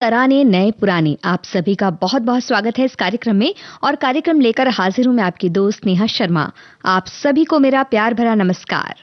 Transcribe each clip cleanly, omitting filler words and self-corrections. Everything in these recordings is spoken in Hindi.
तराने नए पुराने आप सभी का बहुत बहुत स्वागत है इस कार्यक्रम में। और कार्यक्रम लेकर हाजिर हूं मैं आपकी दोस्त नेहा शर्मा। आप सभी को मेरा प्यार भरा नमस्कार।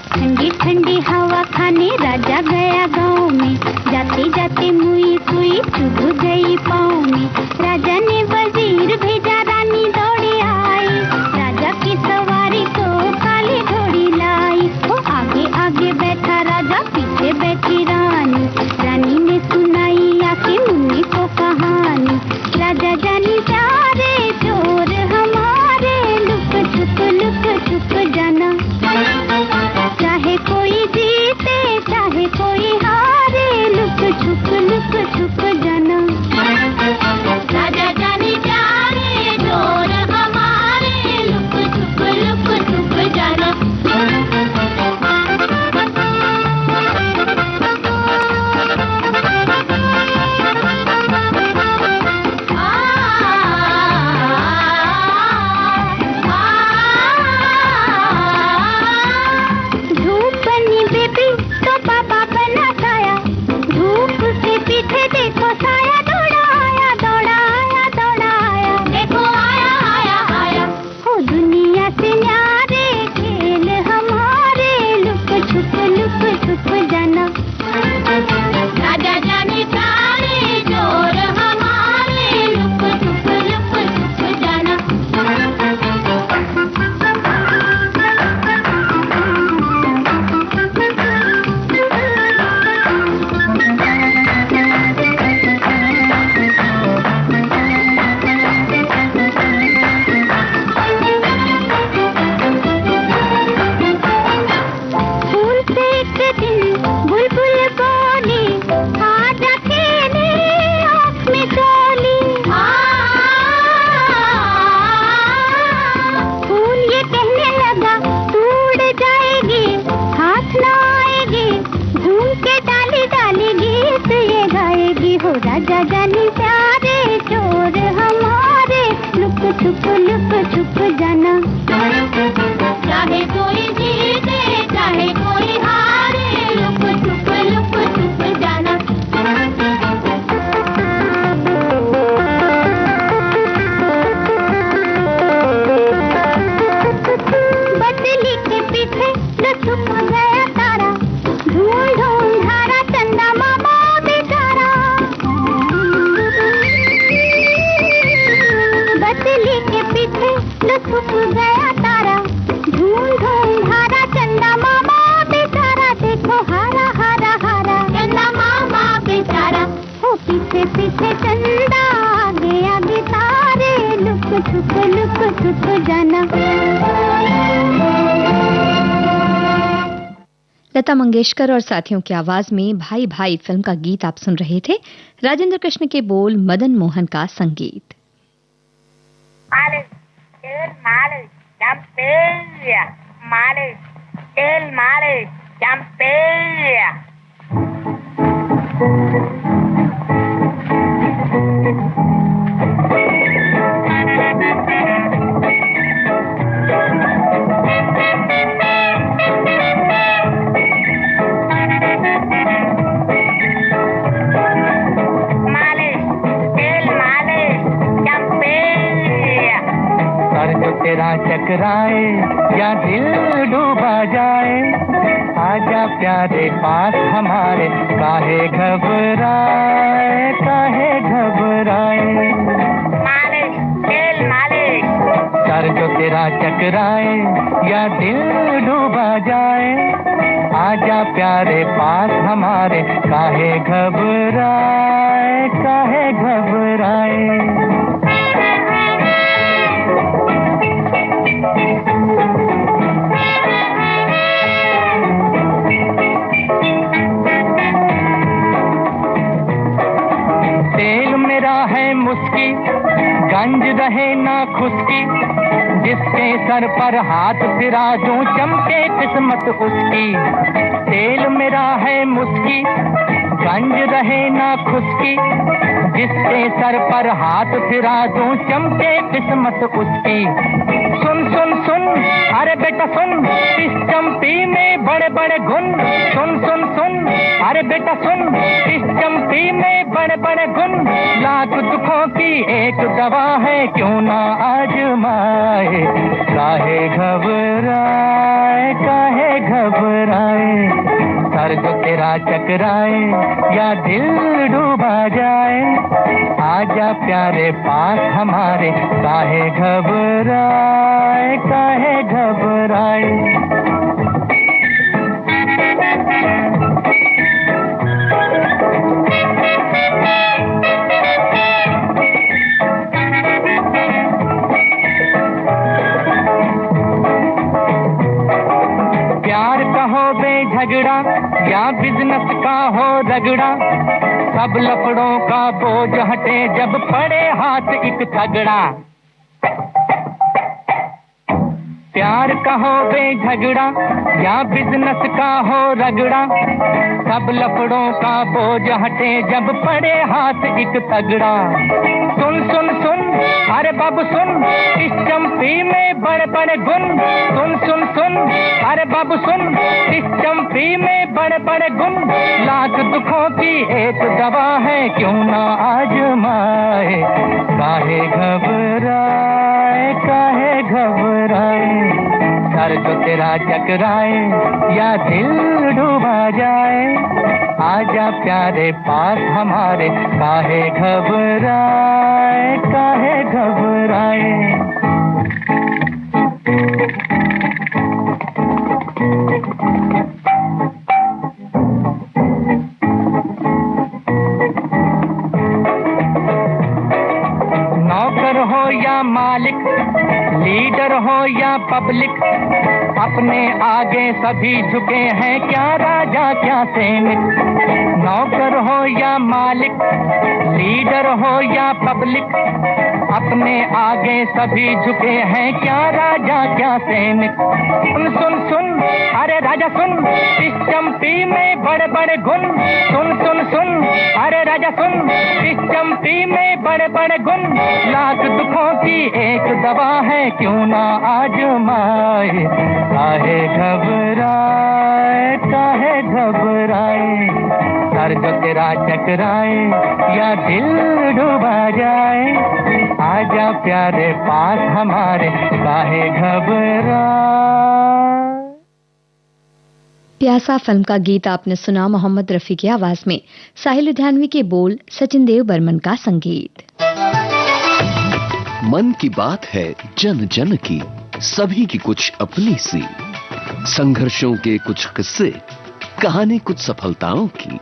ठंडी ठंडी हवा खाने राजा गया गांव में, जाते जाते मुई सुई चुभ गई पाँव में। राजा ने वजीर भेजा, रानी दौड़ी आई, राजा की सवारी को काली घोड़ी लाई। वो आगे आगे बैठा राजा, पीछे बैठी रानी, रानी ने सुनाई आके मुन्नी को कहानी। राजा जानी प्यारे चोर हमारे, लुक छुप जाना, चाहे कोई जीते चाहे कोई हारे, लुक छुप जाना। राजा जाने प्यारे चोर हमारे, लुक छुप जाना। राजा जाने प्यारे चोर हमारे, लुक छुप जाना, चाहे कोई जीते चाहे कोई हारे, लुक छुप जाना। बदली के पीछे न छुप गया तारा, ढूंढ धारा चंदा मामा बेचारा। बदली के पीछे न छुप गया तारा, ढूंढ धारा चंदा मामा बेचारा। देखो हारा चंदा मामा बेचारा, हो पीछे चंदा, आगे तारे, लुक छुप जाना। लता मंगेशकर और साथियों की आवाज में भाई भाई फिल्म का गीत आप सुन रहे थे। राजेंद्र कृष्ण के बोल, मदन मोहन का संगीत। तेरा चकराए या दिल डूबा जाए, आजा प्यारे पास हमारे, काहे घबराए सर जो तेरा चकराए या दिल डूबा जाए, आजा प्यारे पास हमारे, काहे घबराए। तेल मेरा है मुस्की, गंज रहे ना खुशकी, जिसके सर पर हाथ फिरा दूं चमके किस्मत उसकी। तेल मेरा है मुस्की, गंज रहे ना खुशकी, जिसके सर पर हाथ फिरा दूं चमके किस्मत उसकी। सुन सुन सुन अरे बेटा सुन, इस चंपी में बड़े बड़े गुण। सुन सुन सुन अरे बेटा सुन, इस चंपी में बड़े बड़े गुण। लाख दुखों की एक दवा है, क्यों ना आजमाए। काहे घबराए, काहे घबराए, सर जो तेरा चकराए या दिल डूबा जाए। आजा प्यारे पास हमारे, काहे घबराए, काहे घबराए। प्यार का हो बेझगड़ा या बिजनेस का हो रगड़ा, सब लफड़ों का बोझ हटे जब पड़े हाथ एक तगड़ा। प्यार का हो बेझगड़ा या बिजनेस का हो रगड़ा, सब लफड़ों का बोझ हटे जब पड़े हाथ एक तगड़ा। सुन सुन सुन अरे बाबू सुन, इस चंपी में बड़े बड़े गुण। सुन सुन सुन अरे बाबू सुन, इस चंपी में बड़े बड़े गुण। लाख दुखों की एक दवा है, क्यों ना आजमाए। काहे घबराए, काहे घबराए, सर जो तेरा चकराए या दिल डूबा जाए। आजा प्यारे पास हमारे, काहे घबराए, काहे घबराए। नौकर हो या मालिक, लीडर हो या पब्लिक, अपने आगे सभी झुके हैं, क्या राजा क्या सैनिक। नौकर हो या मालिक, लीडर हो या पब्लिक, अपने आगे सभी झुके हैं, क्या राजा क्या सैनिक। सुन सुन सुन अरे राजा सुन, इस चंपी में बड़े बड़े गुण। सुन सुन सुन अरे राजा सुन, इस चंपी में बड़े बड़े गुण। लाख दुखों की एक दवा है, क्यों ना आजमाए। काहे घबराए, काहे घबराए, सर जो तेरा चकराए या दिल डूबा जाए। आजा प्यारे पास हमारे, काहे घबराए। प्यासा फिल्म का गीत आपने सुना मोहम्मद रफी की आवाज में, साहिल लुधियानवी के बोल, सचिन देव बर्मन का संगीत। मन की बात है जन जन की, सभी की कुछ अपनी सी। संघर्षों के कुछ किस्से, कहानी कुछ सफलताओं की,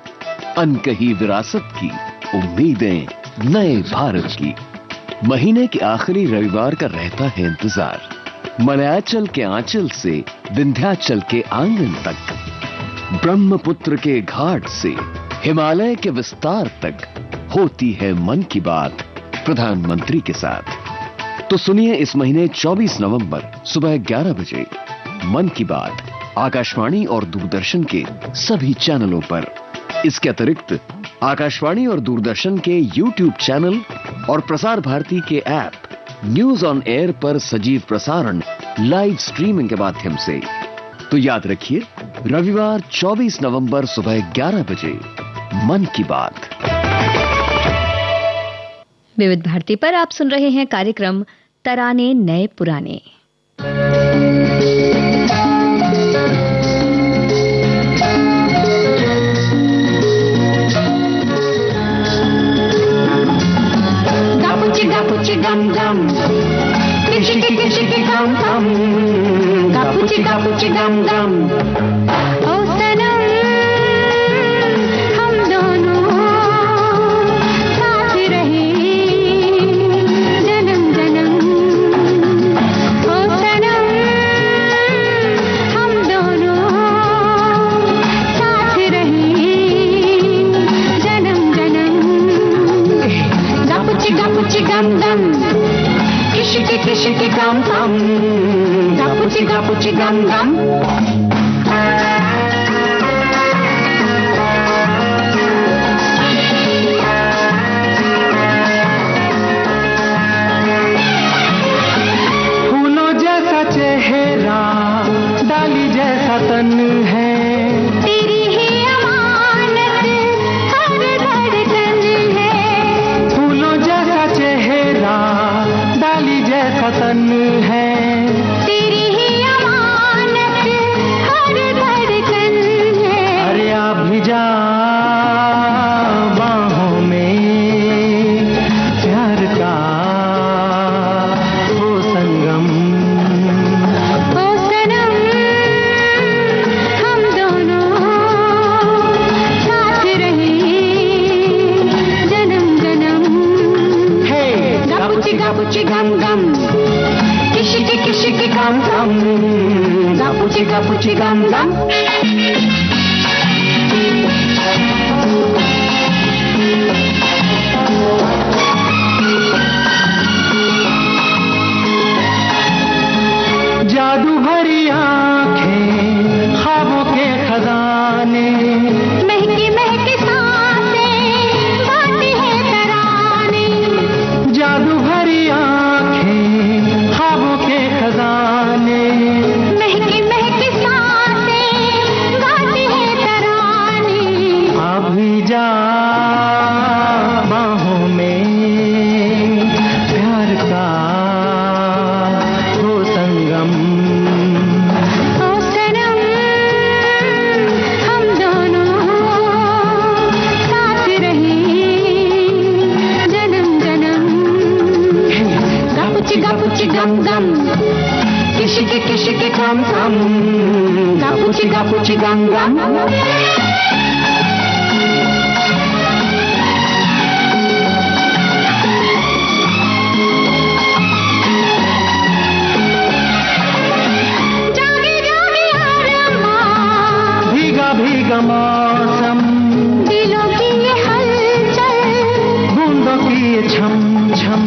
अनकही विरासत की, उम्मीदें नए भारत की। महीने के आखिरी रविवार का रहता है इंतजार, मलयाचल के आंचल से विंध्याचल के आंगन तक, ब्रह्मपुत्र के घाट से हिमालय के विस्तार तक होती है मन की बात प्रधानमंत्री के साथ। तो सुनिए इस महीने 24 नवंबर सुबह 11 बजे मन की बात आकाशवाणी और दूरदर्शन के सभी चैनलों पर। इसके अतिरिक्त आकाशवाणी और दूरदर्शन के YouTube चैनल और प्रसार भारती के ऐप न्यूज ऑन एयर पर सजीव प्रसारण लाइव स्ट्रीमिंग के माध्यम से। तो याद रखिए, रविवार 24 नवंबर सुबह 11 बजे मन की बात। विविध भारती पर आप सुन रहे हैं कार्यक्रम तराने नए पुराने। Gapuchi gum gum, kishiki kishiki gum gum, gapuchi gum gum. ओ सनम हम दोनों साथ रहे जन्म जन्म। ओ सनम हम दोनों साथ रहे जन्म जन्म। Gapuchi gum gum, kishiki gum gum, gapuchi gum gum. फूलों जैसा चेहरा gapuchi gum gum. Kishiki gum gum. Gapuchi gum gum. जादू भरी आंखें, ख्वाबों के खजाने, महकी महकी सांसें गाती है तराने। जादू भरी आंखें, ख्वाबों के खजाने, महकी महकी सांसें गाती है तराने। अभी जा बाहों में प्यार का हो संगम। ओ सनम हम दोनों साथ रहें जन्म जन्म। गापुची गम गम। Kishiki gum gum. Gapuchi gum gum. जागे जागे आरमा, भीगा भीगा मौसम, दिलों की ये हलचल। बूंदों की ये छम छम।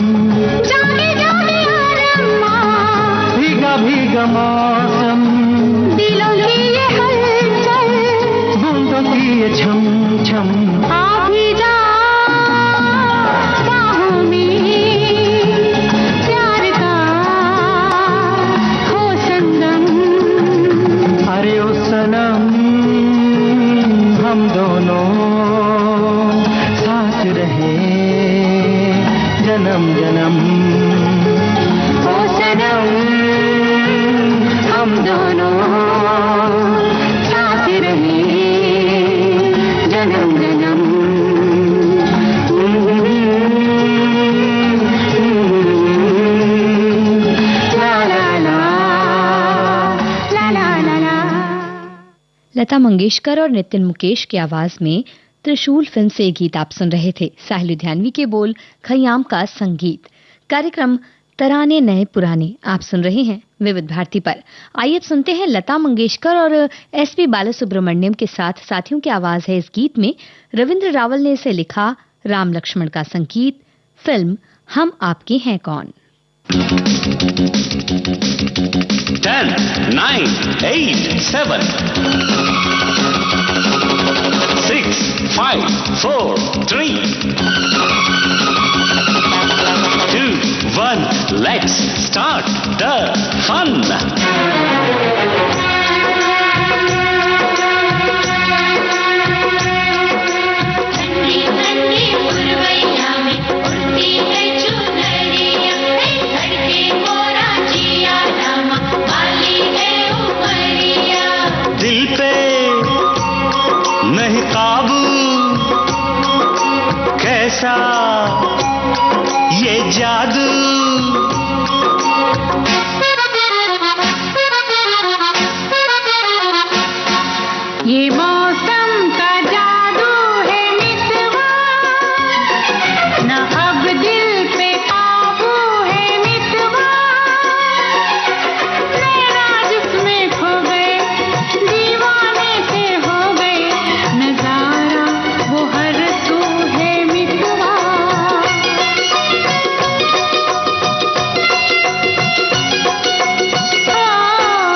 जागे जागे आरमा, भीगा भीगा मौसम, दिलों की ये हलचल। बूंदों की ये छम छम। आ भी जा बाहों में प्यार का हो संगम। अरे ओ सनम हम दोनों साथ रहे जन्म जन्म। ओ सनम हम दोनों साथ रहे जन्म जन्म। ला ला ला ला ला ला ला। लता मंगेशकर और नितिन मुकेश की आवाज में त्रिशूल फिल्म से ये गीत आप सुन रहे थे। साहिल लुधियानवी के बोल, खयाम का संगीत। कार्यक्रम तराने नए पुराने आप सुन रहे हैं विविध भारती पर। आइए अब सुनते हैं लता मंगेशकर और एसपी बालासुब्रमण्यम के साथ साथियों की आवाज है इस गीत में। रविंद्र रावल ने इसे लिखा, राम लक्ष्मण का संगीत। फिल्म हम आपके हैं कौन। 10, 9, 8, 7, 6, 5, 4, 3, 2, 1, let's start the fun. दिल पे नहीं काबू, कैसा ये जादू। ये मौसम का जादू है मितवा, न अब दिल पे काबू है मितवा। मेरा जिसमें खो गए, दीवाने से हो गए, नजारा वो हर सू है मितवा।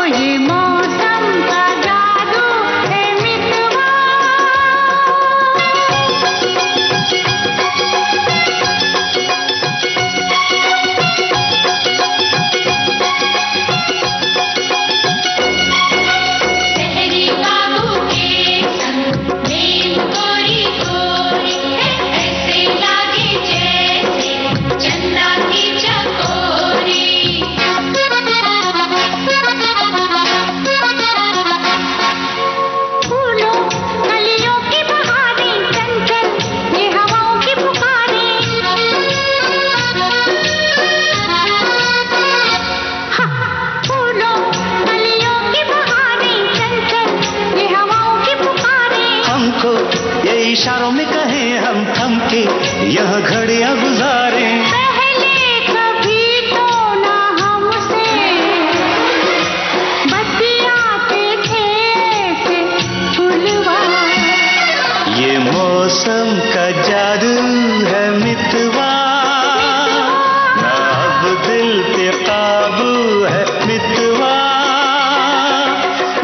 ये मौसम का जादू है मितवा। शहरी बाबू के संग मेरी गोरी गोरी ऐसे लागे जैसे चंदा की चकोरी। फूलों कलियों की बहारें चंचल, ये हवाओं की पुकारें। फूलों कलियों की बहारें चंचल, ये हवाओं की पुकारें। हमको ये इशारों में कहें हम थम के यहाँ घड़ियां गुजारें। पहले कभी मौसम का जादू है मितवा, ना अब दिल पे काबू है मितवा,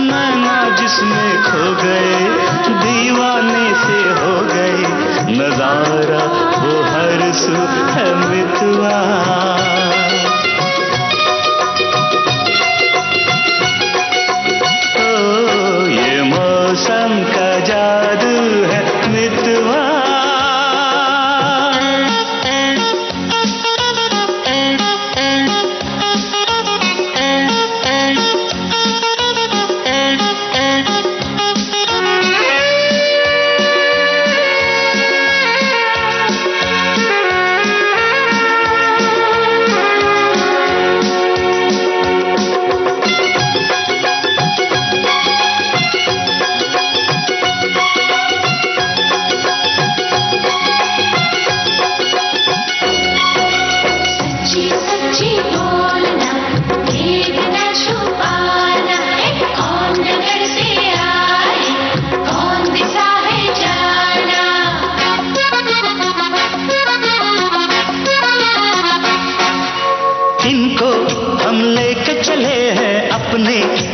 नैना जिसमें खो गए दीवाने से हो गए, नजारा वो हर सू है मितवा। ये मौसम का जादू है मितवा।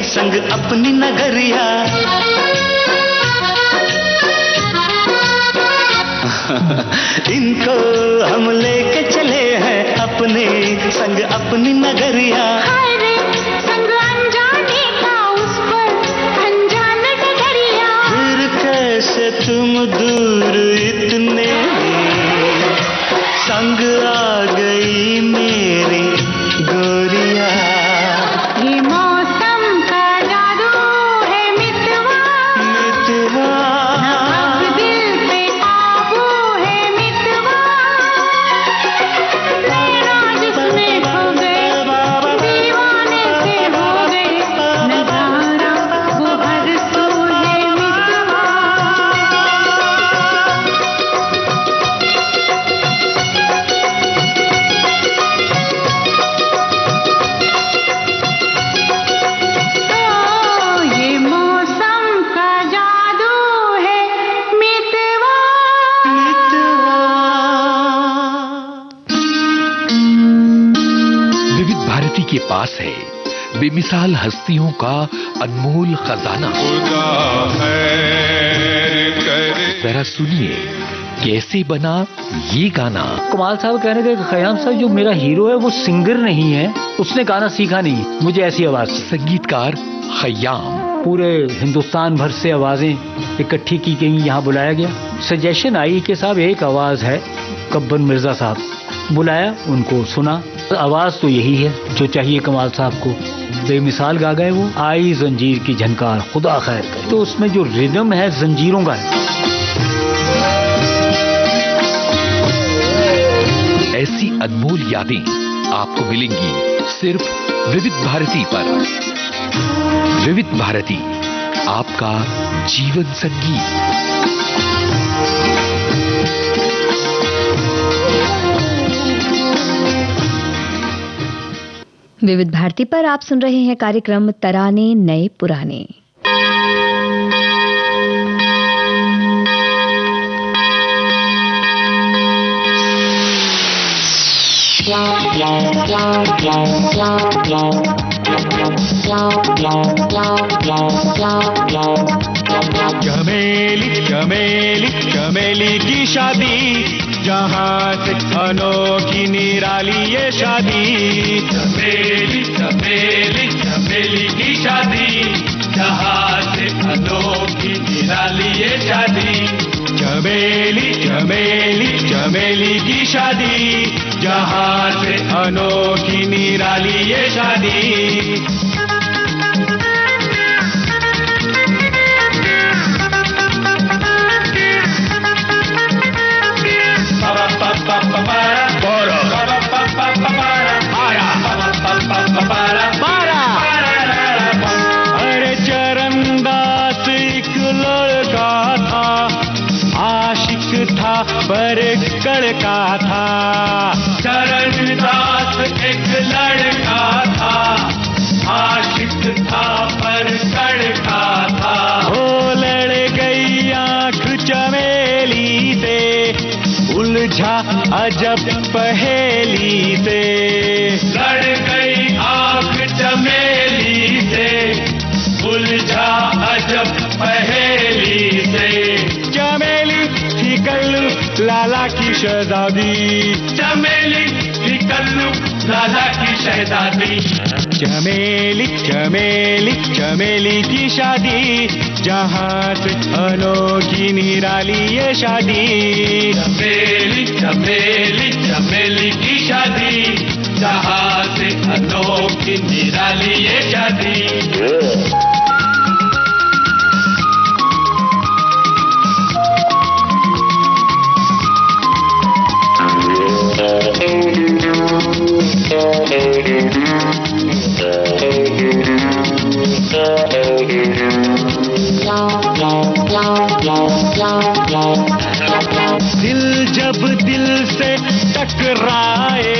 संग अपनी नगरिया, इनको हम लेके चले हैं अपने संग अपनी नगरिया। संग अनजाने का उस पर अनजान डगरिया, फिर कैसे तुम दूर इतने संग आ गई मेरी गोरिया। के पास है बेमिसाल हस्तियों का अनमोल खजाना। जरा सुनिए कैसे बना ये गाना। कमाल साहब कहने के खयाम साहब जो मेरा हीरो है वो सिंगर नहीं है, उसने गाना सीखा नहीं, मुझे ऐसी आवाज। संगीतकार खयाम। पूरे हिंदुस्तान भर से आवाजें इकट्ठी की गई, यहाँ बुलाया गया। सजेशन आई कि साहब एक आवाज है कब्बन मिर्जा साहब, बुलाया, उनको सुना, आवाज तो यही है जो चाहिए कमाल साहब को। बेमिसाल गा गए वो। आई जंजीर की झनकार खुदा खैर करे, तो उसमें जो रिदम है जंजीरों का है। ऐसी अनमोल यादें आपको मिलेंगी सिर्फ विविध भारती पर। विविध भारती, आपका जीवन संगीत। विविध भारती पर आप सुन रहे हैं कार्यक्रम तराने नए पुराने। चमेली चमेली चमेली की शादी, जहाँ से अनोखी निराली ये शादी। चमेली चमेली चमेली की शादी, जहाँ से अनोखी निराली ये शादी। चमेली चमेली चमेली की शादी, जहाँ से अनोखी निराली ये शादी। अरे चरणदास एक लड़का था, आशिक था पर कड़का था। चरणदास एक लड़का था, आशिक था पर कड़का था। ओ लड़ गई आँख चमेली अजब पहेली से, लड़ गई आंख चमेली से, उलझा अजब पहेली से। चमेली थी कल्लू लाला की शहजादी, चमेली थी कल्लू लाला की शहजादी। चमेली चमेली चमेली की शादी, जहाँ से अनोखी निराली ये शादी। चमेली चमेली चमेली की शादी, जहाँ से अनोखी निराली ये शादी। दिल जब दिल से टकराए,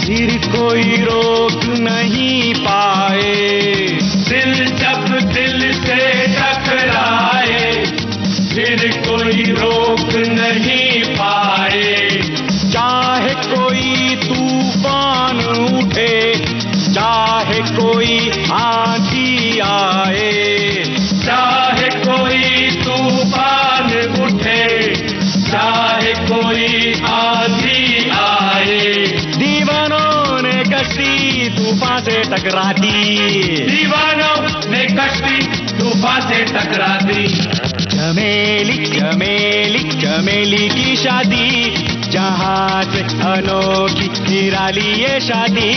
फिर कोई रोक नहीं पाए। दिल जब दिल से टकराए, फिर कोई रोक नहीं पाए। चाहे कोई तूफान उठे, चाहे कोई आंधी आए, चाहे कोई तूफान उठे, चाहे कोई आंधी आए। दीवानों ने कश्ती तूफान से टकरा दी, दीवानों ने कश्ती तूफान से टकरा दी। चमेली चमेली चमेली की शादी, जहाँ से अनोखी निराली ये शादी।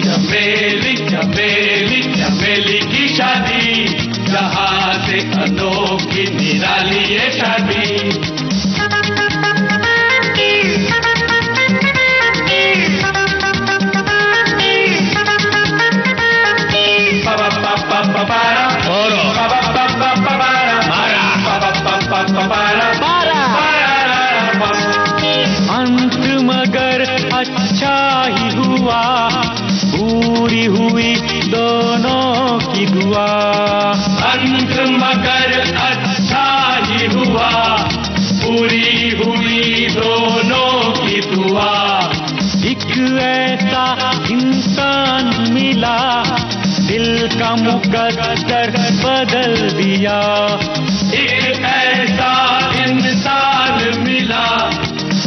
चमेली चमेली चमेली की शादी, जहाँ से अनोखी निराली ये शादी। अंत मगर अच्छा ही हुआ, पूरी हुई दोनों की दुआ। अंत मगर अच्छा ही हुआ, पूरी हुई दोनों की दुआ। एक ऐसा इंसान मिला, दिल का मुकद्दर बदल दिया। एक ऐसा इंसान मिला,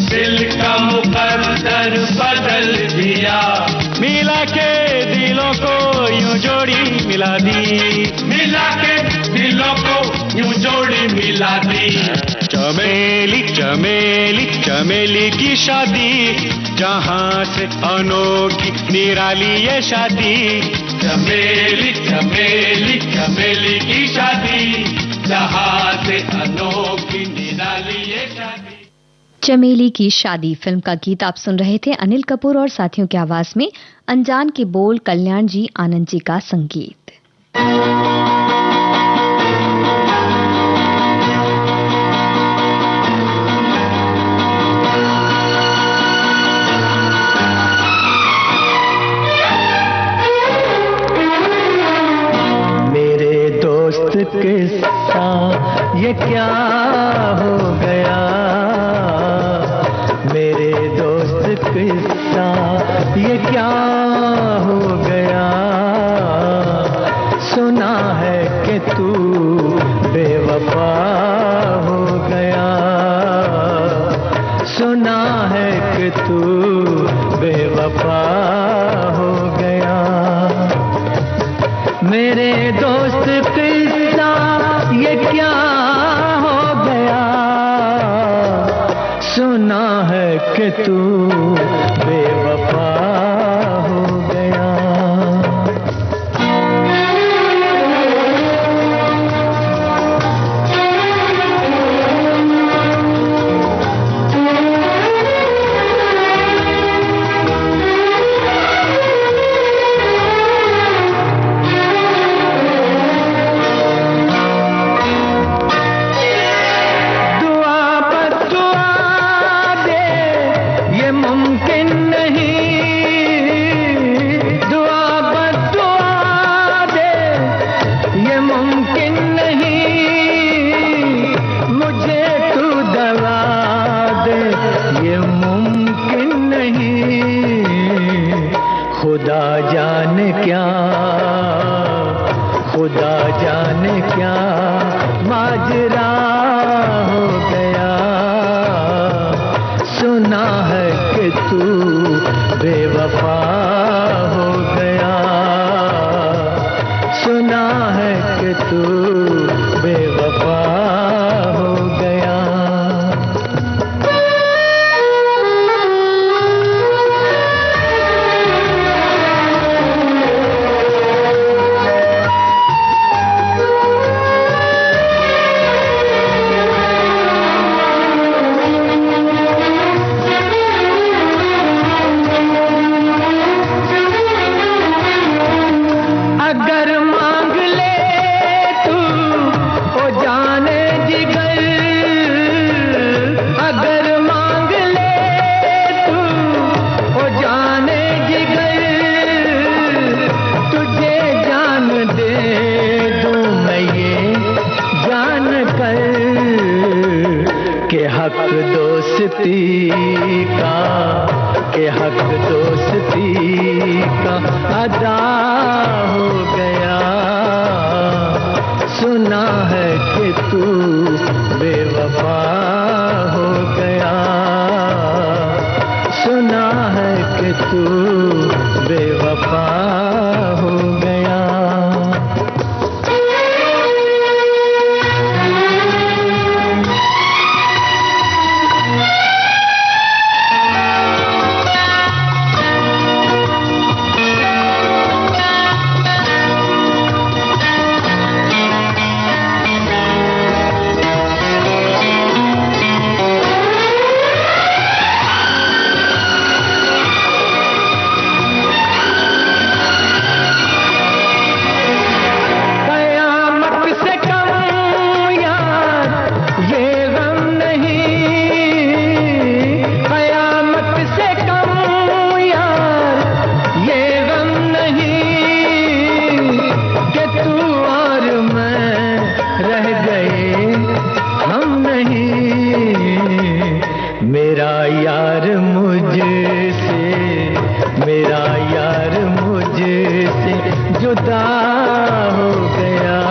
दिल का मुकद्दर बदल दिया। मिला के दिलों को यूं जोड़ी मिला दी, मिला के दिलों को यूं जोड़ी मिला दी। चमेली चमेली चमेली की शादी, जहाँ से अनोखी निराली ये शादी। चमेली चमेली चमेली की शादी, जहाँ से अनोखी निराली ये शादी। चमेली की शादी फिल्म का गीत आप सुन रहे थे अनिल कपूर और साथियों की आवाज में। अनजान के बोल कल्याण जी आनंद जी का संगीत। मेरे दोस्त के साथ ये क्या हो गया, मेरे दोस्त के साथ ये क्या हो गया। सुना है कि तू बेवफा हो गया, सुना है कि तू बेवफा हो गया। मेरे दोस्त के साथ ये क्या हो गया, सुना है कि तू बेवफा हो गया। दुआ बद्दुआ दे ये मुमकिन तेरा हो गया, सुना है कि तू बेवफा हो गया, सुना है कि तू बेवफा हो गया। अगर मांग ले तू ओ जाने जिगर, अगर मांग ले तू ओ जाने जिगर, तुझे जान दे दूं मैं ये जान कर के हक दोस्ती का, के हक दोस्ती का अदा हो गया, सुना है कि तू बेवफा हो गया, सुना है कि तू बेवफा हो गया। मेरा यार मुझसे, मेरा यार मुझसे जुदा हो गया,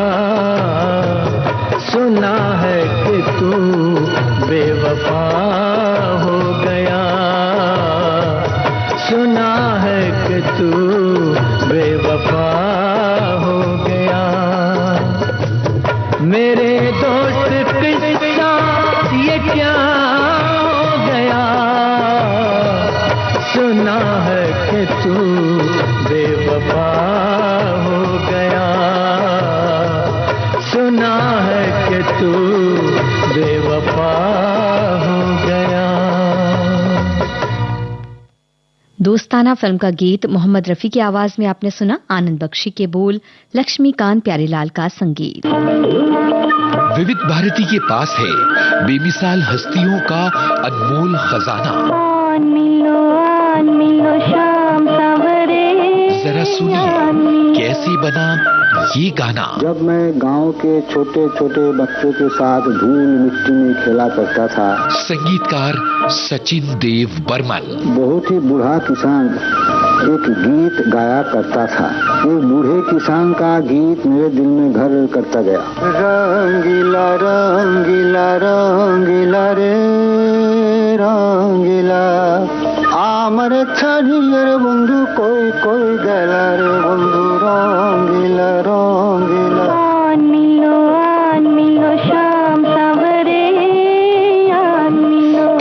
सुना है कि तू बेवफा हो गया, सुना है कि तू बेवफा हो गया। मेरे दोस्त किस्सा ये क्या हो गया, सुना है कि तू बेवफा हो गया, सुना है कि तू बेवफा हो गया। दोस्ताना फिल्म का गीत मोहम्मद रफी की आवाज में आपने सुना। आनंद बख्शी के बोल, लक्ष्मीकांत प्यारेलाल का संगीत। विविध भारती के पास है बेमिसाल हस्तियों का अनमोल खजाना। शाम सवरे, जरा सुनिए कैसे बना ये गाना। जब मैं गांव के छोटे छोटे बच्चों के साथ धूल मिट्टी में खेला करता था। संगीतकार सचिन देव बर्मन। बहुत ही बूढ़ा किसान एक गीत गाया करता था। एक बूढ़े किसान का गीत मेरे दिल में घर करता गया। रंगीला रंगीला रंगीला रे रंगीला, আমার ছাড়িয়ে বন্ধু কই কই গেলা রে বন্ধু রঙ্গিলা রঙ্গিলা। शाम सवरे,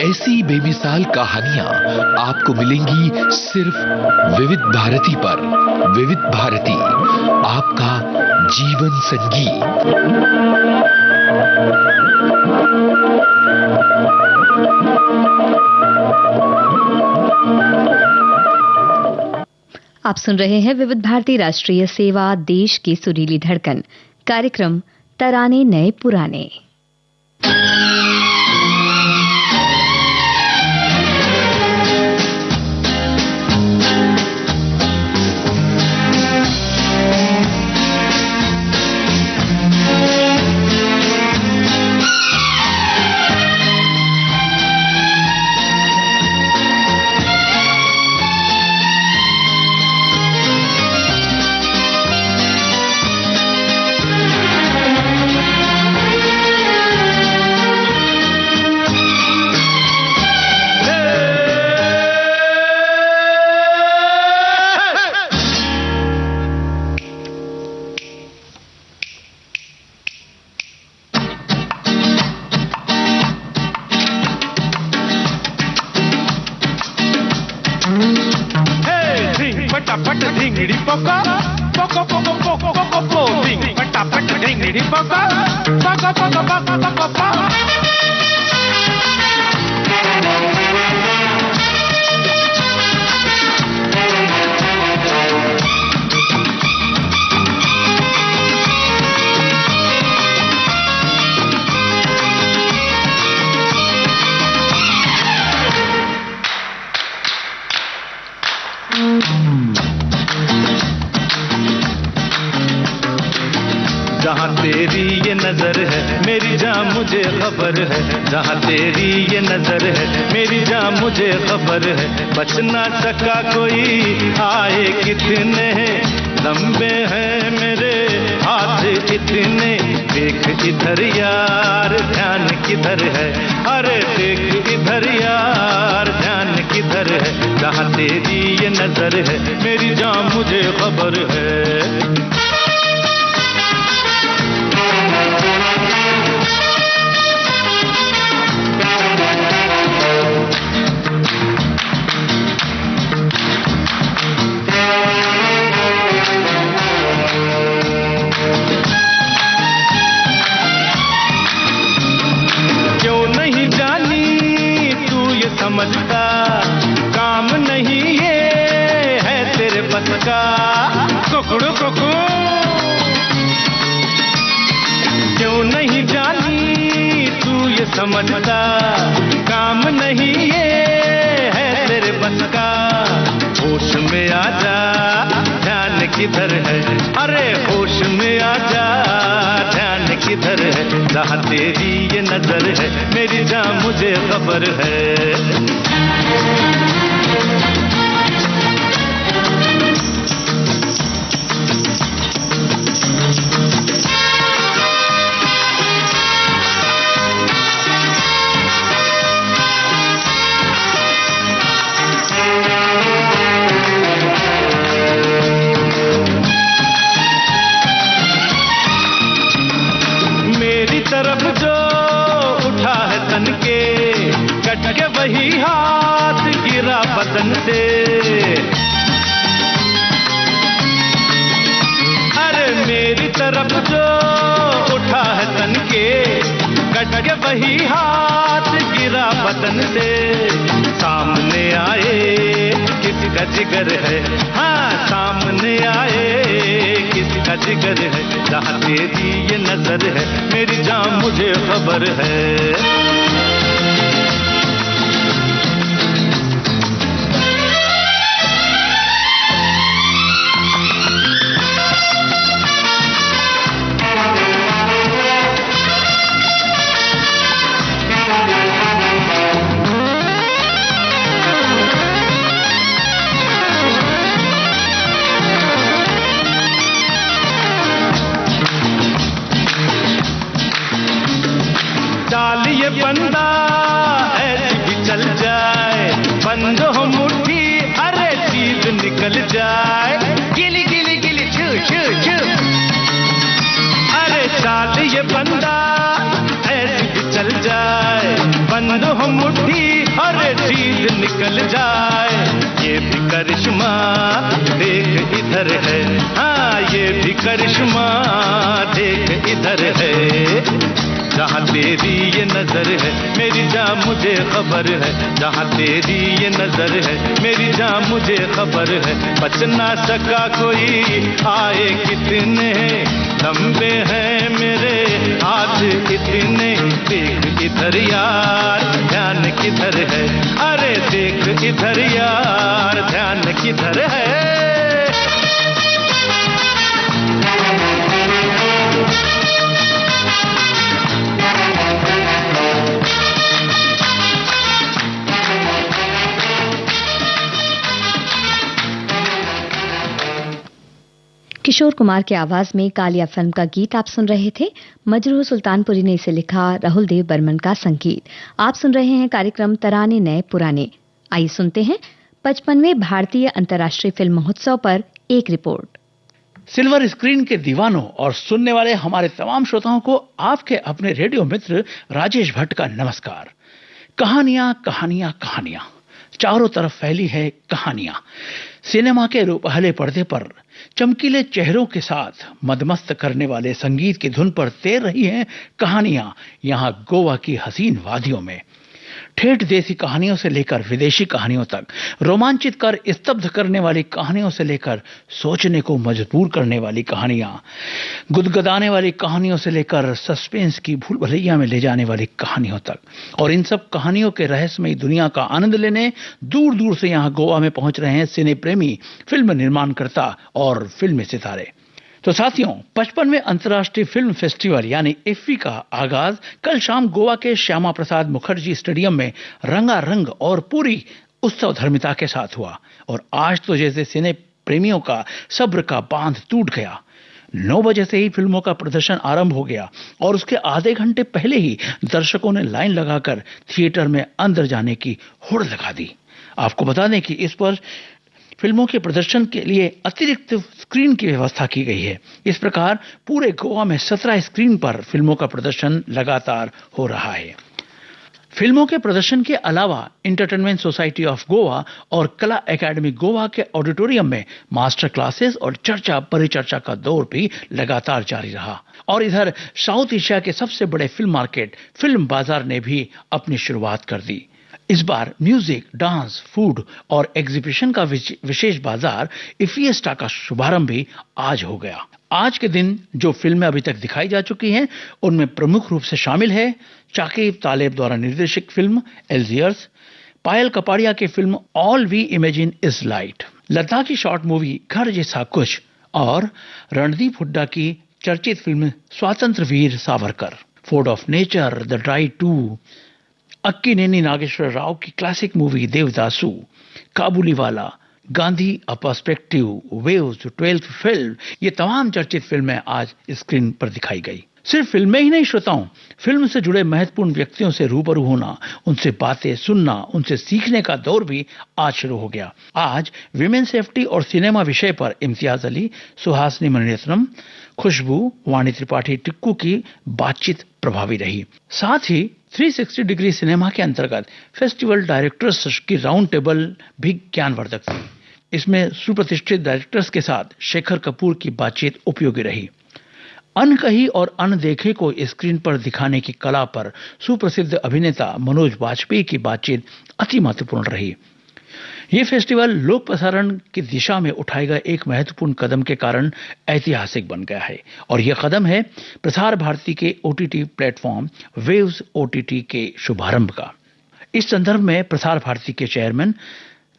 ऐसी बेमिसाल कहानियां आपको मिलेंगी सिर्फ विविध भारती पर। विविध भारती, आपका जीवन संगीत। आप सुन रहे हैं विविध भारती राष्ट्रीय सेवा, देश की सुरीली धड़कन। कार्यक्रम तराने नए पुराने। डिंगड़ी पोको पोको पोको पोको पोको पो डिंग फटाफट डिंगड़ी पोको पोको पोको पोको पोको पो जहाँ तेरी ये नजर है मेरी जान मुझे खबर है, जहाँ तेरी ये नजर है मेरी जान मुझे खबर है। बच ना सका कोई आए कितने लंबे हैं मेरे हाथ इतने, देख इधर यार ध्यान किधर है, अरे देख इधर यार ध्यान किधर है। जहाँ तेरी ये नजर है मेरी जान मुझे खबर है। समझता काम नहीं ये है तेरे बस का, कुकड़ू कुकू क्यों नहीं जानी तू ये समझता काम नहीं ये है तेरे बस का। होश में आ जा ध्यान किधर है, अरे होश में आ जा ध्यान किधर है। जहाँ तेरी ये नजर है मेरी जान मुझे खबर है। तरफ जो उठा है तन के कट के वही हाथ गिरा बदन से, अरे मेरी तरफ जो उठा है तन के कट के वही हाथ गिरा बदन से। सामने आए किसका जिगर है, हाँ सामने आए किसका जिगर है। जहाँ तेरी ये नजर है मेरी जान मुझे खबर है। चाल ये बंदा ऐसी भी चल जाए, बंद हो मुट्ठी अरे चीज निकल जाए। गिली गिली गिली छू छू छू, अरे चाल ये बंदा ऐसी भी चल जाए, बंद हो मुट्ठी अरे चीज निकल जाए। ये भी करिश्मा देख इधर है, हाँ ये भी करिश्मा देख इधर है। जहाँ तेरी ये नजर है मेरी जान मुझे खबर है, जहाँ तेरी ये नजर है मेरी जान मुझे खबर है। बच ना सका कोई आए कितने लंबे हैं मेरे हाथ इतने, देख इधर यार ध्यान किधर है, अरे देख इधर यार ध्यान किधर है। किशोर कुमार की आवाज में कालिया फिल्म का गीत आप सुन रहे थे। मजरूह सुल्तानपुरी ने इसे लिखा, राहुल देव बर्मन का संगीत। आप सुन रहे हैं कार्यक्रम तराने नए पुराने। आइए सुनते हैं 55वें भारतीय अंतर्राष्ट्रीय फिल्म महोत्सव पर एक रिपोर्ट। सिल्वर स्क्रीन के दीवानों और सुनने वाले हमारे तमाम श्रोताओं को आपके अपने रेडियो मित्र राजेश भट्ट का नमस्कार। कहानियां कहानियां कहानियां, चारों तरफ फैली है कहानियां। सिनेमा के रूपहले पर्दे पर चमकीले चेहरों के साथ मदमस्त करने वाले संगीत की धुन पर तैर रही हैं कहानियां यहां गोवा की हसीन वादियों में। ठेठ देसी कहानियों से लेकर विदेशी कहानियों तक, रोमांचित कर स्तब्ध करने वाली कहानियों से लेकर सोचने को मजबूर करने वाली कहानियां, गुदगदाने वाली कहानियों से लेकर सस्पेंस की भूल भुलैया में ले जाने वाली कहानियों तक, और इन सब कहानियों के रहस्यमयी दुनिया का आनंद लेने दूर दूर से यहां गोवा में पहुंच रहे हैं सिने प्रेमी, फिल्म निर्माणकर्ता और फिल्मी सितारे। तो साथियों, 55वें अंतर्राष्ट्रीय फिल्म फेस्टिवल यानी इफ्फी का आगाज कल शाम गोवा के श्यामा प्रसाद मुखर्जी स्टेडियम में रंगारंग और पूरी उत्सव धर्मिता के साथ हुआ। और आज तो जैसे सिने प्रेमियों का सब्र का बांध टूट गया। 9 बजे से ही फिल्मों का प्रदर्शन आरंभ हो गया और उसके आधे घंटे पहले ही दर्शकों ने लाइन लगाकर थिएटर में अंदर जाने की होड़ लगा दी। आपको बता दें कि इस पर फिल्मों के प्रदर्शन के लिए अतिरिक्त स्क्रीन की व्यवस्था की गई है। इस प्रकार पूरे गोवा में 17 स्क्रीन पर फिल्मों का प्रदर्शन लगातार हो रहा है। फिल्मों के प्रदर्शन के अलावा एंटरटेनमेंट सोसाइटी ऑफ गोवा और कला एकेडमी गोवा के ऑडिटोरियम में मास्टर क्लासेस और चर्चा परिचर्चा का दौर भी लगातार जारी रहा। और इधर साउथ एशिया के सबसे बड़े फिल्म मार्केट फिल्म बाजार ने भी अपनी शुरुआत कर दी। इस बार म्यूजिक, डांस, फूड और एग्जीबिशन का विशेष बाजार इफिएस्टा का शुभारंभ भी आज हो गया। आज के दिन जो फिल्में अभी तक दिखाई जा चुकी हैं उनमें प्रमुख रूप से शामिल है शाकिब तालेब द्वारा निर्देशित फिल्म एल्जियर्स, पायल कपाड़िया की film all we imagine is light, Ladakhi short movie घर जैसा कुछ और रणदीप हुड्डा की चर्चित फिल्म Swatantrya Veer Savarkar, ford of nature, the dry 2, Akkineni Nageswara Rao की classic movie Devadasu, Kabuliwala, Gandhi a perspective, waves, 12th fail, ये तमाम चर्चित फिल्में आज स्क्रीन पर दिखाई गई। सिर्फ फिल्में ही नहीं श्रोताओं, फिल्म से जुड़े महत्वपूर्ण व्यक्तियों से रूबरू होना, उनसे बातें सुनना, उनसे सीखने का दौर भी आज शुरू हो गया। आज विमेन सेफ्टी और सिनेमा विषय पर इम्तियाज अली, सुहासिनी मणिरत्नम, खुशबू, वाणी त्रिपाठी टिक्कू की बातचीत प्रभावी रही। साथ ही 360 डिग्री सिनेमा के अंतर्गत फेस्टिवल डायरेक्टर्स की राउंड टेबल भी ज्ञानवर्धक थी। इसमें सुप्रतिष्ठित डायरेक्टर्स के साथ शेखर कपूर की बातचीत उपयोगी रही। अनकही और अनदेखे को स्क्रीन पर दिखाने की कला पर सुप्रसिद्ध अभिनेता मनोज वाजपेयी की बातचीत अति महत्वपूर्ण रही। ये फेस्टिवल लोक प्रसारण की दिशा में उठाए गए एक महत्वपूर्ण कदम के कारण ऐतिहासिक बन गया है और यह कदम है प्रसार भारती के OTT प्लेटफॉर्म वेव्स OTT के शुभारंभ का। इस संदर्भ में प्रसार भारती के चेयरमैन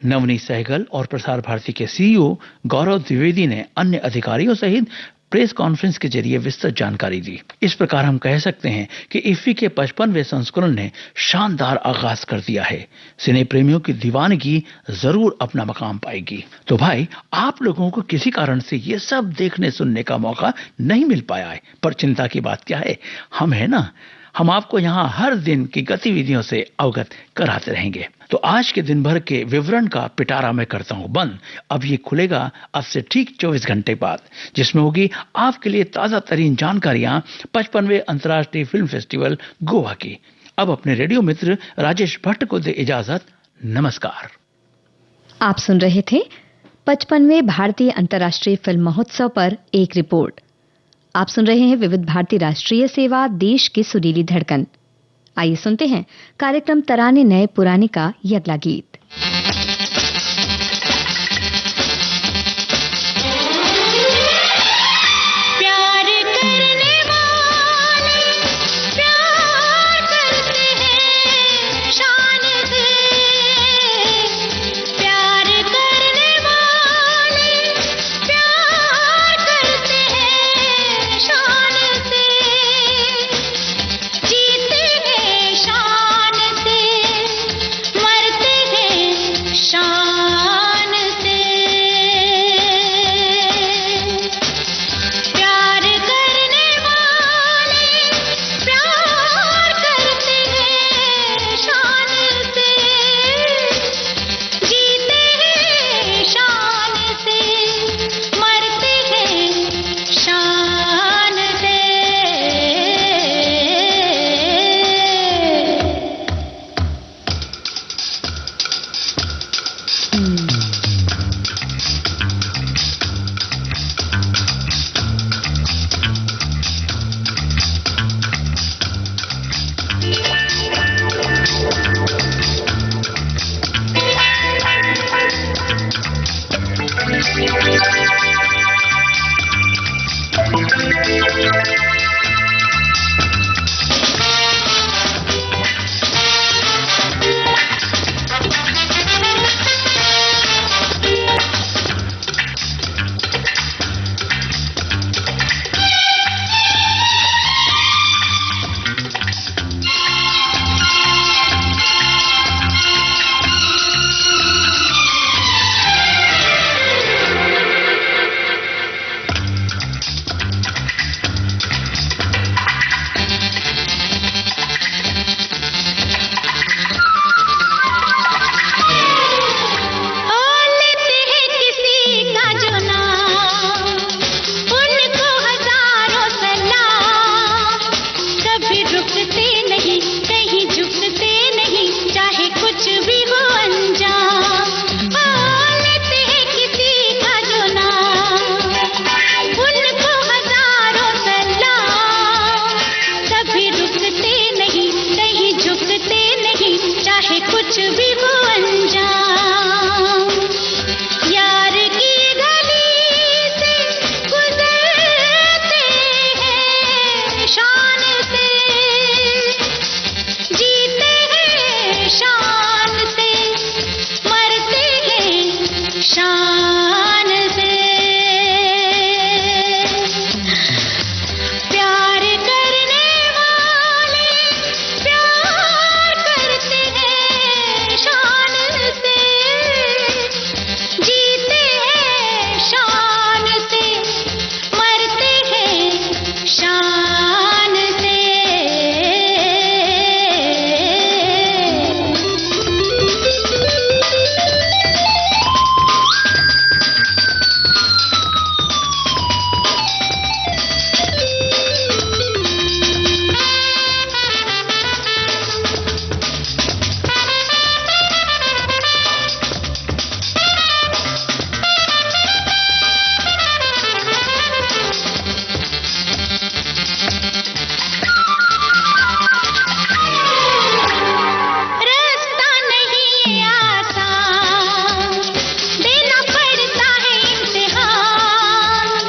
नवनीत सहगल और प्रसार भारती के CEO गौरव द्विवेदी ने अन्य अधिकारियों सहित प्रेस कॉन्फ्रेंस के जरिए विस्तृत जानकारी दी। इस प्रकार हम कह सकते हैं कि इफ्फी के 55वें संस्करण ने शानदार आगाज कर दिया है। सिने प्रेमियों की दीवानगी जरूर अपना मकाम पाएगी। तो भाई, आप लोगों को किसी कारण से ये सब देखने सुनने का मौका नहीं मिल पाया है, पर चिंता की बात क्या है, हम है ना, हम आपको यहाँ हर दिन की गतिविधियों से अवगत कराते रहेंगे। तो आज के दिन भर के विवरण का पिटारा मैं करता हूँ बंद। अब ये खुलेगा अब से ठीक 24 घंटे बाद, जिसमें होगी आपके लिए ताजा तरीन जानकारियां 55वें अंतर्राष्ट्रीय फिल्म फेस्टिवल गोवा की। अब अपने रेडियो मित्र राजेश भट्ट को दे इजाजत। नमस्कार। आप सुन रहे थे 55वें भारतीय अंतर्राष्ट्रीय फिल्म महोत्सव पर एक रिपोर्ट। आप सुन रहे हैं विविध भारती राष्ट्रीय सेवा, देश की सुरीली धड़कन। आइए सुनते हैं कार्यक्रम तराने नए पुराने का ये अगला गीत। जीते हैं शान से, मरते हैं कुछ भी हो अंजाम, लेते हैं किसी का जो नाम, उनको हजारों सलाम। कभी रुकते नहीं, कहीं झुकते नहीं, चाहे कुछ भी हो अंजाम। यार की गली से गुजरते हैं शान से, जीते हैं शान से, मरते हैं शान से। प्यार करने वाले प्यार करते हैं शान से, जीते हैं शान से, मरते हैं शान से। रास्ता नहीं आसान, देना पड़ता है इम्तिहान।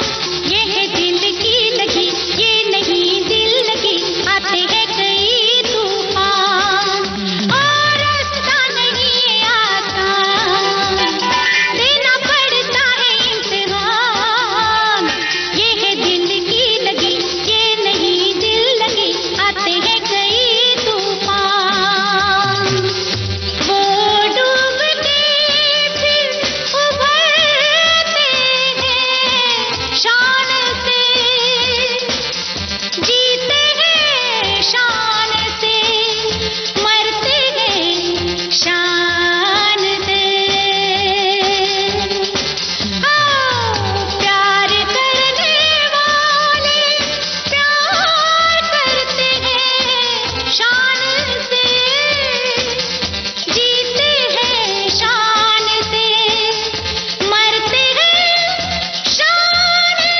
ये है दिल की लगी, ये नहीं दिल लगी, आते हैं कई तूफान। और रास्ता नहीं आसान, देना पड़ता है इम्तिहान। ये है दिल की लगी, ये नहीं दिल लगी, आते हैं कई तूफान। वो डूबते फिर उभरते हैं शान से, जीते हैं शान से, मरते हैं शान से। प्यार करने वाले प्यार करते हैं शान से, जीते हैं शान से, मरते हैं शान से।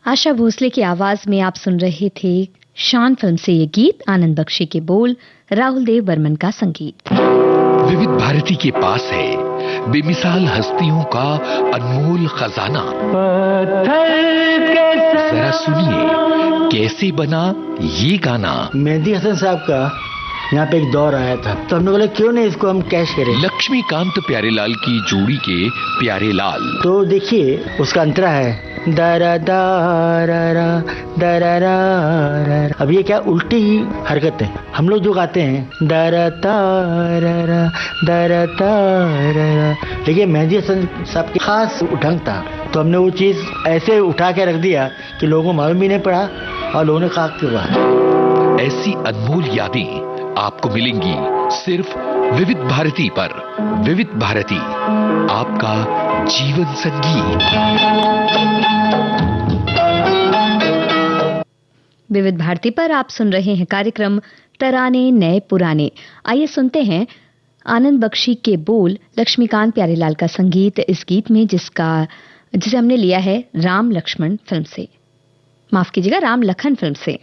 आशा भोसले की आवाज में आप सुन रहे थे शान फिल्म से ये गीत। आनंद बख्शी के बोल, राहुल देव बर्मन का संगीत। विविध भारती के पास है बेमिसाल हस्तियों का अनमोल खजाना। जरा सुनिए कैसे बना ये गाना। मेहंदी हसन साहब का यहाँ पे एक दौर आया था, तो हमने बोला क्यों नहीं इसको हम कैश करें। लक्ष्मीकांत प्यारेलाल की जोड़ी के प्यारेलाल। तो देखिए उसका अंतरा है दरा दारा दरा रा। अब ये क्या उल्टी हरकत है। हम लोग जो गाते हैं दरा तारा दरा तारा, लेकिन मेहंदी हसन साहब की खास उठंग था, तो हमने वो चीज ऐसे उठा के रख दिया कि लोगों को मालूम भी नहीं पड़ा और लोगों ने खाक किया। ऐसी अनमोल यादें आपको मिलेंगी सिर्फ विविध भारती पर। विविध भारती, आपका जीवन संगीत। विविध भारती पर आप सुन रहे हैं कार्यक्रम तराने नए पुराने। आइए सुनते हैं आनंद बख्शी के बोल, लक्ष्मीकांत प्यारेलाल का संगीत इस गीत में, जिसे हमने लिया है राम लक्ष्मण फिल्म से, माफ कीजिएगा राम लखन फिल्म से।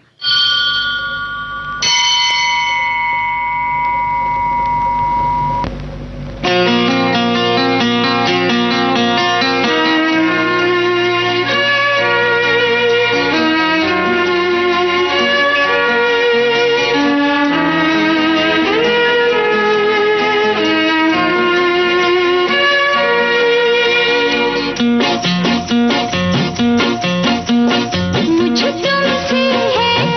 मुझे तुमसे है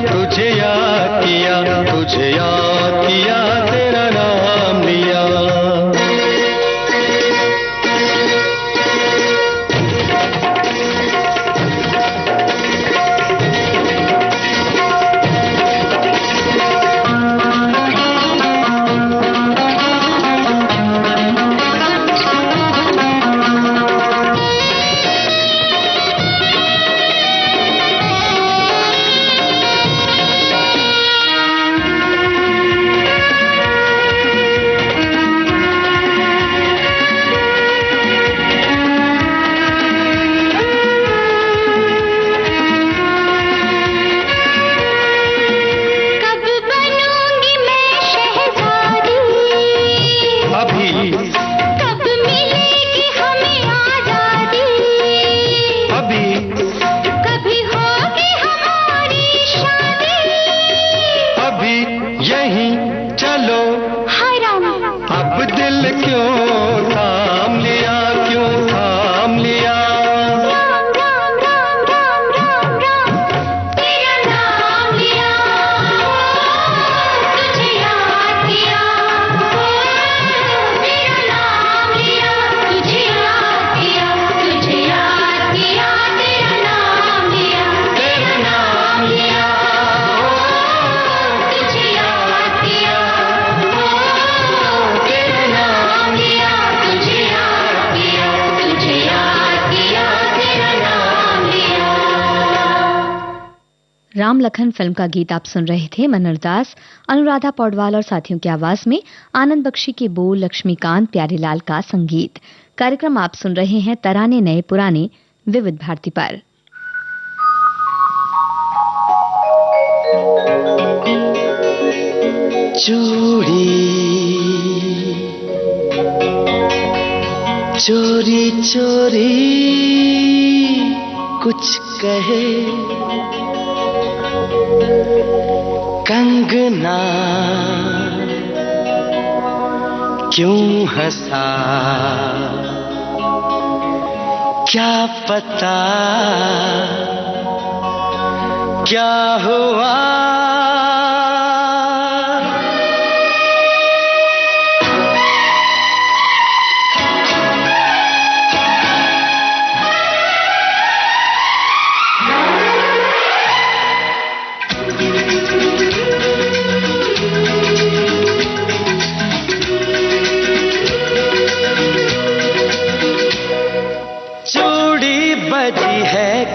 तुझे याद किया, तुझे याद किया, तेरा नाम लिया। राम लखन फिल्म का गीत आप सुन रहे थे। मनोहर दास, अनुराधा पौडवाल और साथियों की आवाज में, आनंद बख्शी के बोल, लक्ष्मीकांत प्यारीलाल का संगीत। कार्यक्रम आप सुन रहे हैं तराने नए पुराने विविध भारती पर। चोरी चोरी कुछ कहे कंगना, क्यों हंसा क्या पता क्या हुआ।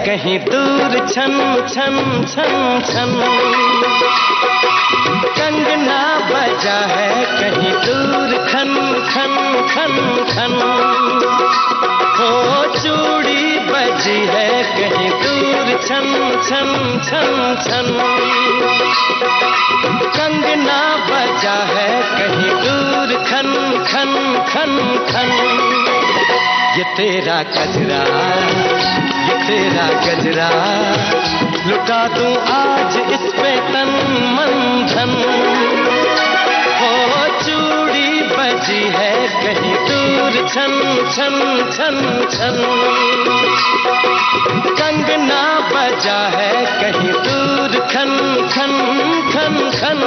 कहीं दूर छन छन छन छन, कंगना बजा है कहीं दूर खन खन खन खन। हो चूड़ी बजी है कहीं दूर छन छन छन छन, कंगना बजा है कहीं दूर खन खन खन खन। ये तेरा गजरा, ये तेरा गजरा, लुटा दूं आज इस पे तन मन धन। हो चूड़ी बजी है कहीं दूर छन छन छन छन, कंगना बजा है कहीं दूर खन खन खन खन।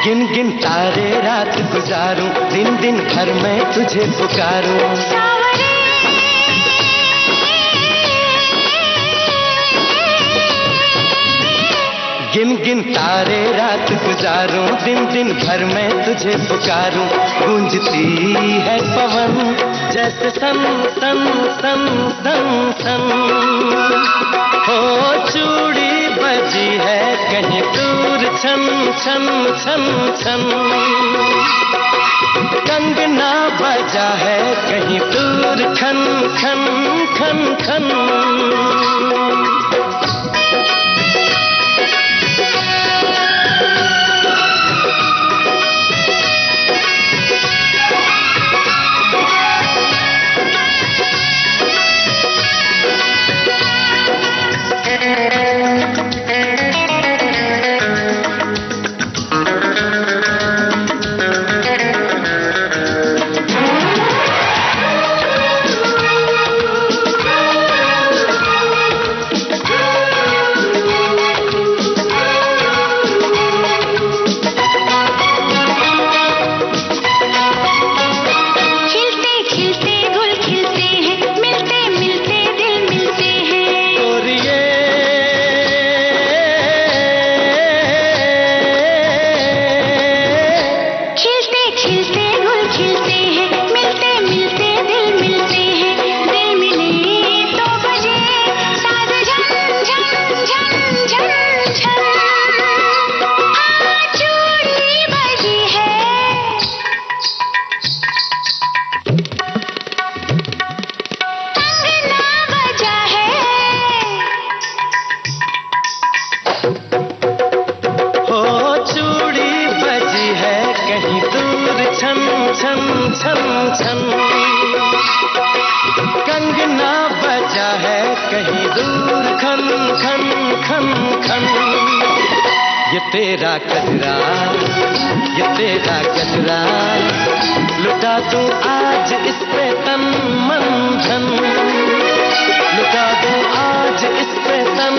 गिन गिन तारे रात गुजारूं, दिन दिन भर मैं तुझे पुकारूं। गिन गिन तारे रात गुजारूं, दिन दिन भर मैं तुझे पुकारूं। गूंजती है पवन जैसे सन सन सन सन सन। हो चूड़ी बजी है कहीं दूर छन छन छन छन, कंगना बजा है कहीं दूर खन खन खन खन। आशा है कहीं दूर खन खन खन खन। ये तेरा कजरा, ये तेरा गजरा, लुटा दूं आज इस पे तन मन धन, लुटा दूं आज इस पे तन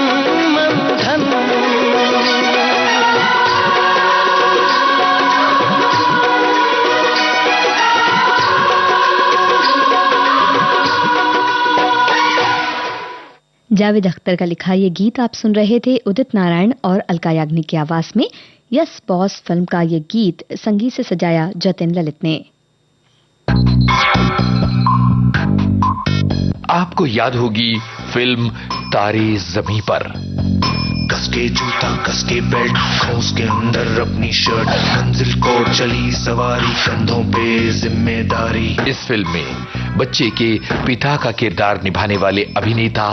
मन धन। जावेद अख्तर का लिखा ये गीत आप सुन रहे थे उदित नारायण और अलका याग्निक की आवाज में। यस बॉस फिल्म का ये गीत संगीत से सजाया जतिन ललित ने। आपको याद होगी फिल्म तारे ज़मीं पर। कसके जूता कसके बेल्ट, खोस के अंदर अपनी शर्ट, मंजिल को चली सवारी, कंधों पे जिम्मेदारी। इस फिल्म में बच्चे के पिता का किरदार निभाने वाले अभिनेता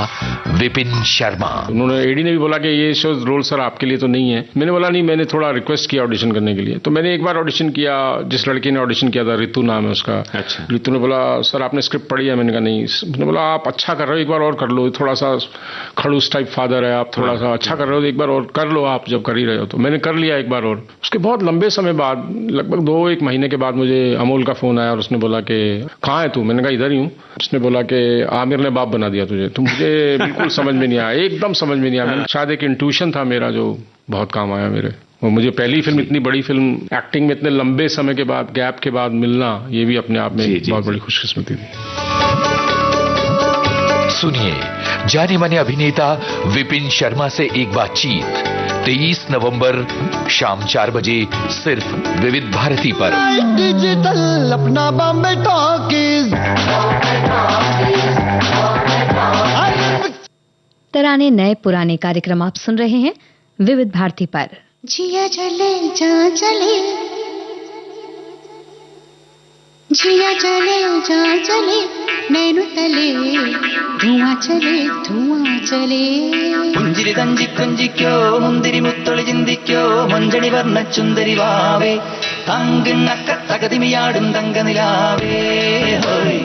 विपिन शर्मा। उन्होंने एडी ने भी बोला कि ये शो रोल सर आपके लिए तो नहीं है। मैंने बोला नहीं, मैंने थोड़ा रिक्वेस्ट किया ऑडिशन करने के लिए। तो मैंने एक बार ऑडिशन किया, जिस लड़की ने ऑडिशन किया था, रितु नाम है उसका। अच्छा। रितु ने बोला सर आपने स्क्रिप्ट पढ़ी है? मैंने कहा नहीं। मैंने बोला आप अच्छा कर रहे हो, एक बार और कर लो, थोड़ा सा खड़ूस टाइप फादर है आप, थोड़ा सा अच्छा कर रहे हो, एक बार और कर लो आप जब कर ही रहे हो। तो मैंने कर लिया एक बार और। उसके बहुत लंबे समय बाद, लगभग 2-1 महीने के बाद मुझे अमोल का फोन आया और उसने बोला कि कहाँ है तू? मैंने कहा इधर ही हूँ। उसने बोला कि आमिर ने बाप बना दिया तुझे। तो मुझे बिल्कुल समझ में नहीं आया, एकदम समझ में नहीं आया। शायद एक इंट्यूशन था मेरा जो बहुत काम आया मेरे। और मुझे पहली फिल्म, इतनी बड़ी फिल्म, एक्टिंग में इतने लंबे समय के बाद, गैप के बाद मिलना, ये भी अपने आप में बहुत बड़ी खुशकिस्मती थी। सुनिए जाने माने अभिनेता विपिन शर्मा से एक बातचीत 23 नवंबर शाम 4 बजे सिर्फ विविध भारती पर। डिजिटल अपना बॉम्बे टॉकीज। तराने नए पुराने कार्यक्रम आप सुन रहे हैं विविध भारती पर। जिया चले जा चले, जिया चले जा चले, नैनु तले धुआं चले। പുഞ്ചിരി തഞ്ചിക്കൊഞ്ചിക്കോ മുന്തിരി മുത്തൊളി ചിന്തിക്കോ മഞ്ചണി വർണ്ണ ചുന്ദരി വാവേ തങ്കിണ്ണക്ക തകതിമിയാടും തങ്കനിലാവേ ഹോയ്.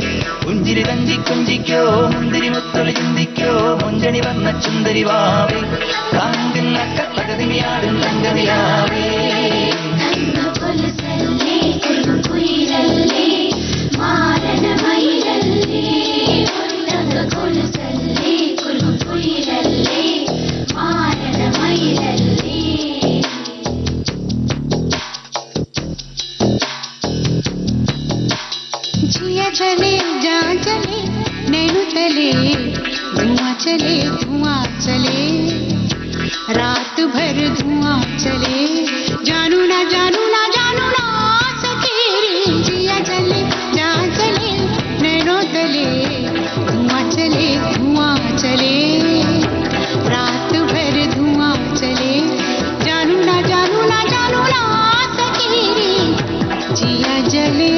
പുഞ്ചിരി തഞ്ചിക്കൊഞ്ചിക്കോ മുന്തിരി മുത്തൊളി ചിന്തിക്കോ മഞ്ചണി വർണ്ണ ചുന്ദരി വാവേ തങ്കിണ്ണക്ക തകതിമിയാടും തങ്കനിലാവേ. जिया चले जा चले, नैनु तले धुआं चले, रात भर धुआं चले, जानू ना जानू ना जानू ना सकेरे। जिया चले जा चले, नैनु तले धुआं चले, रात भर धुआं चले, जानू ना जानू ना जानू ना सकेरे। जिया जले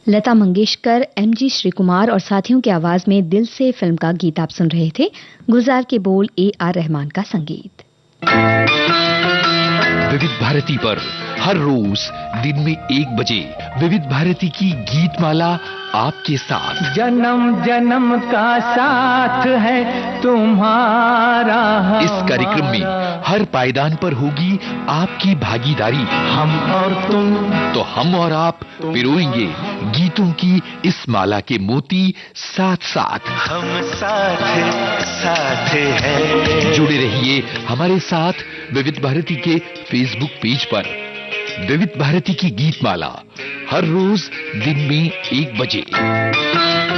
लता मंगेशकर, एमजी श्री कुमार और साथियों की आवाज में दिल से फिल्म का गीत आप सुन रहे थे। गुलजार के बोल, AR रहमान का संगीत। विविध भारती पर हर रोज दिन में 1 बजे विविध भारती की गीत माला आपके साथ। जन्म जन्म का साथ है तुम्हारा। इस कार्यक्रम में हर पायदान पर होगी आपकी भागीदारी। हम और तुम, तो हम और आप पिरोएंगे गीतों की इस माला के मोती साथ साथ। हम साथ साथ हैं। जुड़े रहिए हमारे साथ विविध भारती के फेसबुक पेज पर। विविध भारती की गीत माला हर रोज दिन में 1 बजे।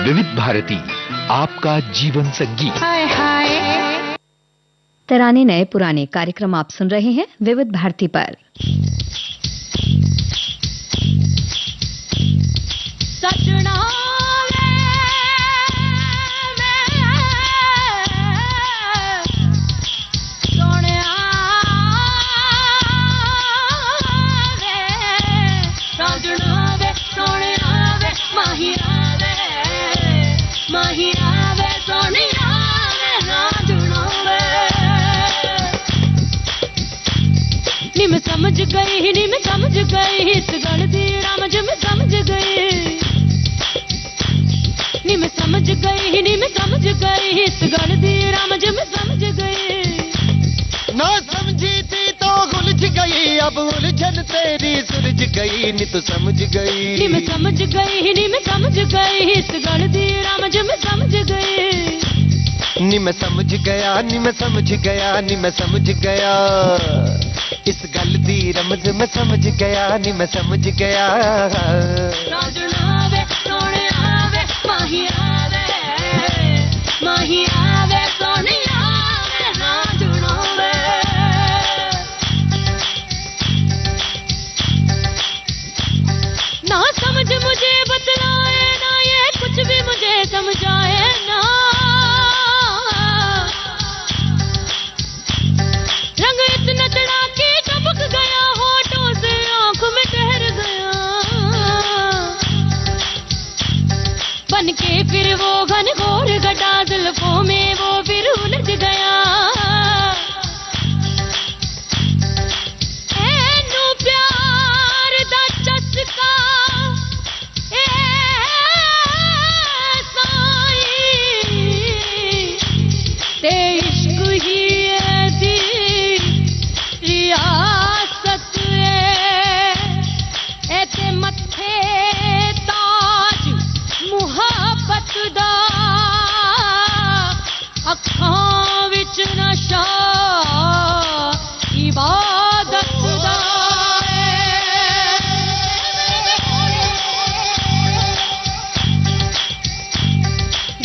विविध भारती, आपका जीवन संगीत। तराने नए पुराने कार्यक्रम आप सुन रहे हैं विविध भारती पर। सजना मैं समझ गई, नी मैं समझ गई इस गल दी रामज में समझ गई। नी मैं समझ गई, नी मैं समझ गई इस गल दी रामज में समझ गई। ना समझी थी तो उलझ गई, अब उलझन तेरी सुलझ गई। नी तो समझ गई, नी मैं समझ गई, नी मैं समझ गई इस गल दी रामज में समझ गई। नी मैं समझ गया, नी मैं समझ गया, नी मैं समझ गया इस गल दी रमज मैं समझ गया। नी मैं समझ गया। राजनावे सोने आवे माही आवे, माही आवे सोने आवे राजनावे। ना समझ मुझे बतलाए ना ये कुछ भी मुझे समझाए ना। रंग इतना चढ़ा के टपक गया होठों से आंख में ठहर गया। बन के फिर वो घनघोर घटा जुल्फों में वो फिर उलझ गया। ऐनू प्यार दा चस्का ते इश्क ही ऐसी रियासत है ते मथे ताज मुहब्बत दा अखां विच नशा इबादत दा।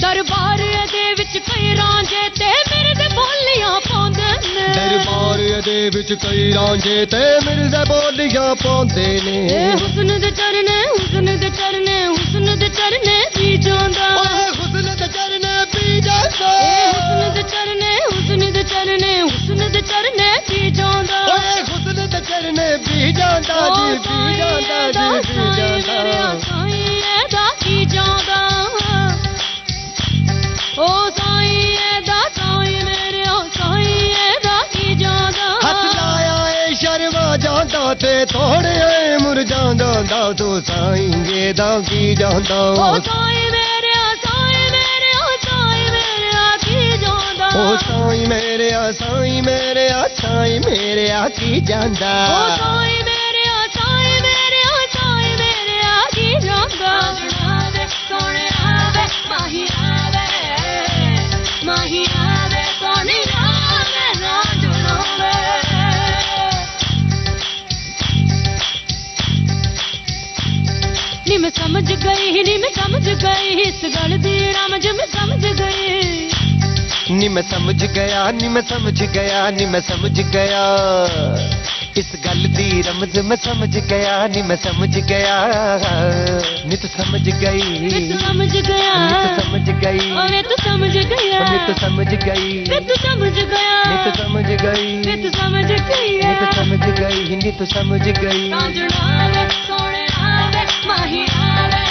दरबार दे विच कई रांझे ते मिर्ज़े बोलियां पाउंदे ने। दरबार दे विच कई रांझे ते मिर्ज़े बोलियां पाउंदे ने। हुस्न दे चरने, हुस्न दे चरने, हुस्न दे चरने पी जांदा। हुस्न दे चरने पी जांदा। हुस्न दे चरने, हुस्न दे चरने, हुस्न दे चरने पी जांदा। हुस्न दे चरने पी जांदा जी, पी जांदा जी, पी जांदा। साईं दा की जांदा, ओ साईं दा साईं मेरे ओ साईं दा की जांदा। हथ लाया ए शर्मा जांदा ते थोड़े मुरझांदा दा। तो साईं दा की जांदा। ओ साईं मेरे ओ साईं मेरे ओ साईं मेरे की जांदा। ओ साईं मेरे आ साईं मेरे आ साईं मेरे आ की जांदा। ओ साईं मेरे ओ साईं मेरे ओ साईं मेरे की जांदा। सोने आवे माही आवे, माही आवे सोने आवे राजनावे। नी मैं समझ गई, नी मैं समझ गई इस गल दी रामज में समझ गई। नी मैं समझ गया, नी मैं समझ गया, नी मैं समझ गया इस गल दी रमज मैं समझ गया। नी मैं समझ गया। नी तो समझ गई, नी तो समझ गया, नी तो समझ गई, नी तो समझ गया, नी तो समझ गई, नी तो समझ गया, नी तो समझ गई, नी तो समझ गई, नी तो समझ गई, नी तो समझ गई। राजनावे सोने आवे माही आवे,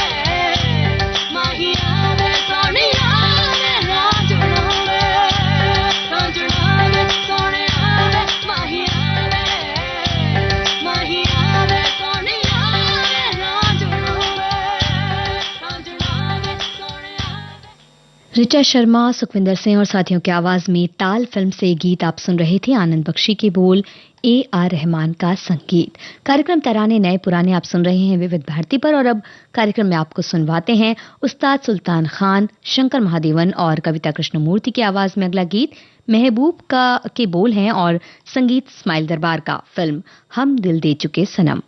ऋचा शर्मा, सुखविंदर सिंह और साथियों की आवाज में ताल फिल्म से गीत आप सुन रहे थे। आनंद बख्शी के बोल, AR रहमान का संगीत। कार्यक्रम तराने नए पुराने आप सुन रहे हैं विविध भारती पर, और अब कार्यक्रम में आपको सुनवाते हैं उस्ताद सुल्तान खान, शंकर महादेवन और कविता कृष्णमूर्ति की आवाज में अगला गीत। महबूब का के बोल हैं और संगीत इस्माइल दरबार का। फिल्म हम दिल दे चुके सनम।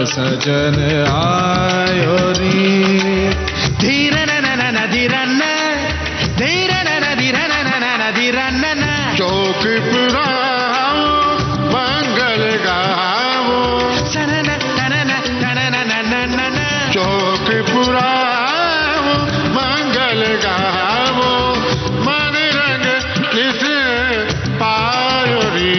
सजन आयो री धीरे न न न धीरे न धीरे न न धीरे न न धीरे न चौक पुराओ मंगल गाओ सन न न चौक पुराओ मंगल गाओ मन रंग किस पायो री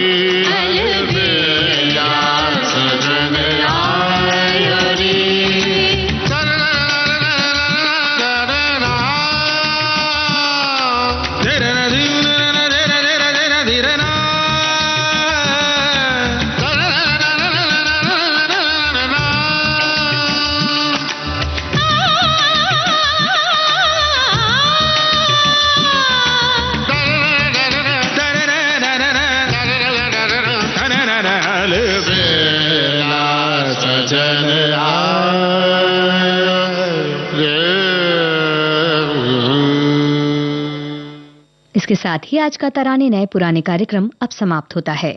इसके साथ ही आज का तराने नए पुराने कार्यक्रम अब समाप्त होता है।